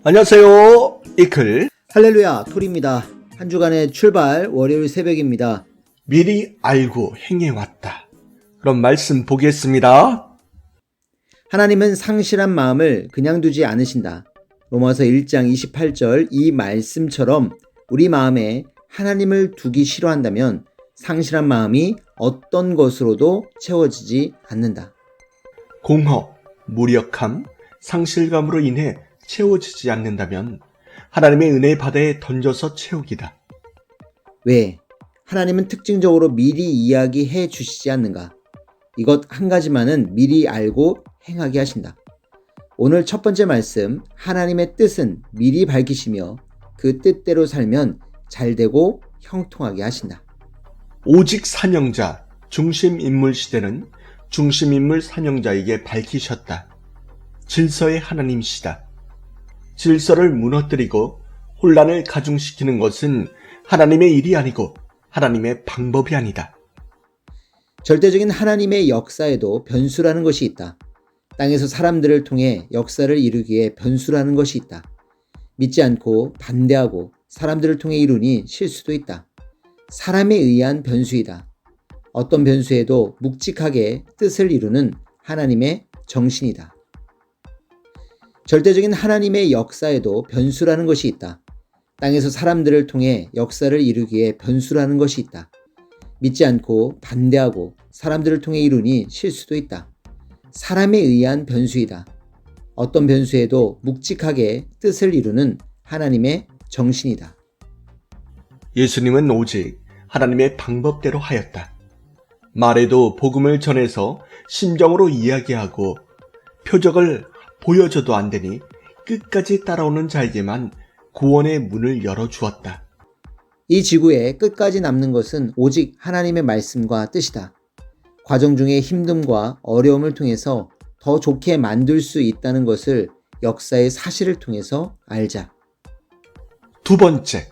안녕하세요. 이클 할렐루야, 톨입니다. 한 주간의 출발, 월요일 새벽입니다. 미리 알고 행해왔다. 그럼 말씀 보겠습니다. 하나님은 상실한 마음을 그냥 두지 않으신다. 로마서 1장 28절 이 말씀처럼 우리 마음에 하나님을 두기 싫어한다면 상실한 마음이 어떤 것으로도 채워지지 않는다. 공허, 무력함, 상실감으로 인해 채워지지 않는다면 하나님의 은혜의 바다에 던져서 채우기다. 왜? 하나님은 특징적으로 미리 이야기해 주시지 않는가? 이것 한 가지만은 미리 알고 행하게 하신다. 오늘 첫 번째 말씀, 하나님의 뜻은 미리 밝히시며 그 뜻대로 살면 잘되고 형통하게 하신다. 오직 사명자, 중심인물 시대는 중심인물 사명자에게 밝히셨다. 질서의 하나님이시다. 질서를 무너뜨리고 혼란을 가중시키는 것은 하나님의 일이 아니고 하나님의 방법이 아니다. 절대적인 하나님의 역사에도 변수라는 것이 있다. 땅에서 사람들을 통해 역사를 이루기에 변수라는 것이 있다. 믿지 않고 반대하고 사람들을 통해 이루니 실수도 있다. 사람에 의한 변수이다. 어떤 변수에도 묵직하게 뜻을 이루는 하나님의 정신이다. 절대적인 하나님의 역사에도 변수라는 것이 있다. 땅에서 사람들을 통해 역사를 이루기에 변수라는 것이 있다. 믿지 않고 반대하고 사람들을 통해 이루니 실수도 있다. 사람에 의한 변수이다. 어떤 변수에도 묵직하게 뜻을 이루는 하나님의 정신이다. 예수님은 오직 하나님의 방법대로 하였다. 말에도 복음을 전해서 심정으로 이야기하고 표적을 보여줘도 안 되니 끝까지 따라오는 자에게만 구원의 문을 열어주었다. 이 지구에 끝까지 남는 것은 오직 하나님의 말씀과 뜻이다. 과정 중에 힘듦과 어려움을 통해서 더 좋게 만들 수 있다는 것을 역사의 사실을 통해서 알자. 두 번째,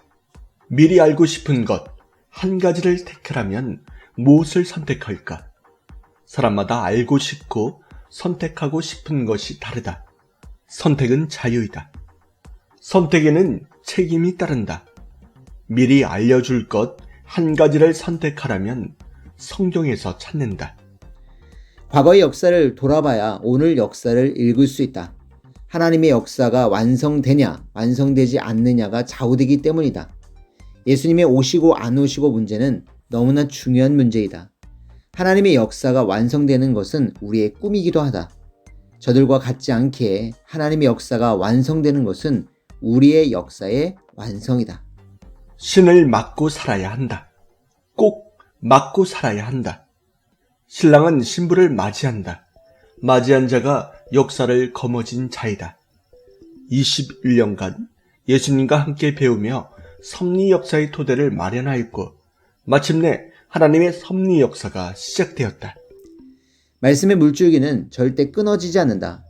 미리 알고 싶은 것 한 가지를 택하라면 무엇을 선택할까? 사람마다 알고 싶고 선택하고 싶은 것이 다르다. 선택은 자유이다. 선택에는 책임이 따른다. 미리 알려줄 것 한 가지를 선택하라면 성경에서 찾는다. 과거의 역사를 돌아봐야 오늘 역사를 읽을 수 있다. 하나님의 역사가 완성되냐, 완성되지 않느냐가 좌우되기 때문이다. 예수님의 오시고 안 오시고 문제는 너무나 중요한 문제이다. 하나님의 역사가 완성되는 것은 우리의 꿈이기도 하다. 저들과 같지 않게 하나님의 역사가 완성되는 것은 우리의 역사의 완성이다. 신을 맞고 살아야 한다. 꼭 맞고 살아야 한다. 신랑은 신부를 맞이한다. 맞이한 자가 역사를 거머쥔 자이다. 21년간 예수님과 함께 배우며 섭리 역사의 토대를 마련하였고 마침내 하나님의 섭리 역사가 시작되었다. 말씀의 물줄기는 절대 끊어지지 않는다.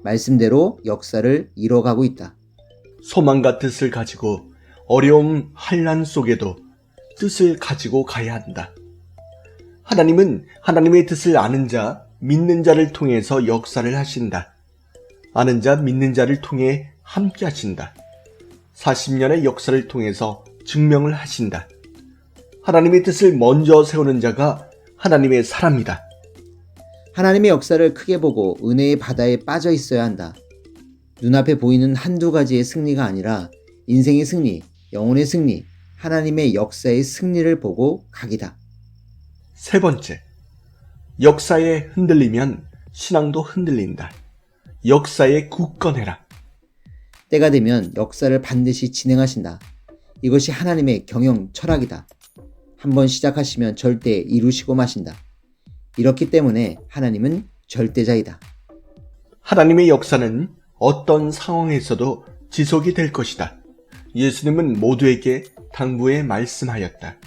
말씀대로 역사를 이뤄가고 있다. 소망과 뜻을 가지고 어려움, 환난 속에도 뜻을 가지고 가야 한다. 하나님은 하나님의 뜻을 아는 자, 믿는 자를 통해서 역사를 하신다. 아는 자, 믿는 자를 통해 함께 하신다. 40년의 역사를 통해서 증명을 하신다. 하나님의 뜻을 먼저 세우는 자가 하나님의 사람이다. 하나님의 역사를 크게 보고 은혜의 바다에 빠져 있어야 한다. 눈앞에 보이는 한두 가지의 승리가 아니라 인생의 승리, 영혼의 승리, 하나님의 역사의 승리를 보고 가기다. 세 번째, 역사에 흔들리면 신앙도 흔들린다. 역사에 굳건해라. 때가 되면 역사를 반드시 진행하신다. 이것이 하나님의 경영 철학이다. 한번 시작하시면 절대 이루시고 마신다. 이렇기 때문에 하나님은 절대자이다. 하나님의 역사는 어떤 상황에서도 지속이 될 것이다. 예수님은 모두에게 당부해 말씀하였다.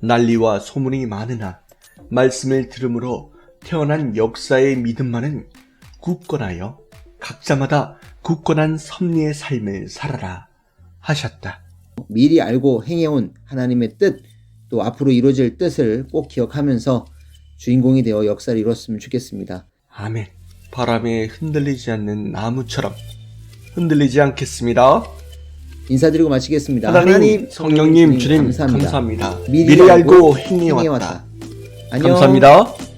난리와 소문이 많으나 말씀을 들음으로 태어난 역사의 믿음만은 굳건하여 각자마다 굳건한 섭리의 삶을 살아라 하셨다. 미리 알고 행해온 하나님의 뜻, 또 앞으로 이루어질 뜻을 꼭 기억하면서 주인공이 되어 역사를 이뤘으면 좋겠습니다. 아멘. 바람에 흔들리지 않는 나무처럼 흔들리지 않겠습니다. 인사드리고 마치겠습니다. 하나님, 성령님, 주님 감사합니다. 미리 알고 행해 왔다. 안녕. 감사합니다.